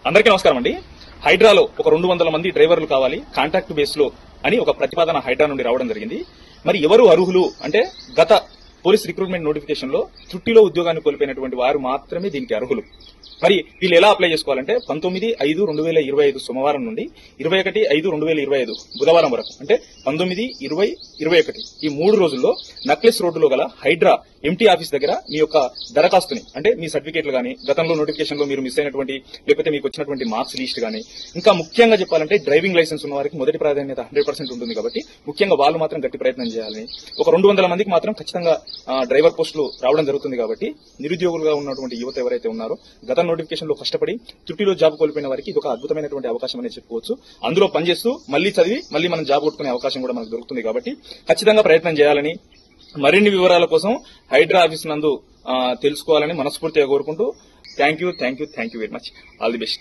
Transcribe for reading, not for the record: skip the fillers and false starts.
అందరికీ నమస్కారం అండి. హైడ్రాలో ఒక 200 మంది డ్రైవర్లు కావాలి కాంట్రాక్ట్ బేస్ లో అని ఒక ప్రతిపాదన హైడ్రా నుండి రావడం జరిగింది. మరి ఎవరు అర్హులు అంటే గత పోలీస్ రిక్రూట్మెంట్ నోటిఫికేషన్ లో త్రుటిలో ఉద్యోగాన్ని కోల్పోయినటువంటి వారు మాత్రమే దీనికి అర్హులు. మరి వీళ్ళు ఎలా అప్లై చేసుకోవాలంటే 19/5/2025 సోమవారం నుండి 21/5/2025 బుధవారం వరకు అంటే 19, 20, 21 ఈ 3 రోజుల్లో నక్లెస్ రోడ్డులో గల హైడ్రా ఎంటీ ఆఫీస్ దగ్గర మీ యొక్క దరఖాస్తుని అంటే మీ సర్టిఫికేట్లు గానీ, గతంలో నోటిఫికేషన్ లో మీరు మిస్ అయినటువంటి లేకపోతే మీకు వచ్చినటువంటి మార్క్స్ లిస్ట్ గానీ, ఇంకా ముఖ్యంగా చెప్పాలంటే డ్రైవింగ్ లైసెన్స్ ఉన్న వారికి మొదటి ప్రాధాన్యత 100% ఉంటుంది కాబట్టి ముఖ్యంగా వాళ్ళు మాత్రం గట్టి ప్రయత్నం చేయాలని, ఒక 200 మందికి మాత్రం ఖచ్చితంగా డ్రైవర్ పోస్టులు రావడం జరుగుతుంది కాబట్టి నిరుద్యోగులుగా ఉన్నటువంటి యువత ఎవరైతే ఉన్నారో గత నోటిఫికేషన్ లో కష్టపడి త్రుటిలో జాబ్ కోల్పోయిన వారికి ఇది ఒక అద్భుతమైనటువంటి అవకాశం అనేది చెప్పుకోవచ్చు. అందులో పనిచేస్తూ మళ్ళీ చదివి మళ్ళీ మనం జాబ్ కొట్టుకునే అవకాశం కూడా మనకు దొరుకుతుంది కాబట్టి ఖచ్చితంగా ప్రయత్నం చేయాలని, మరిన్ని వివరాల కోసం హైడ్రా ఆఫీస్ నందు తెలుసుకోవాలని మనస్ఫూర్తిగా కోరుకుంటూ thank you very much. All the best.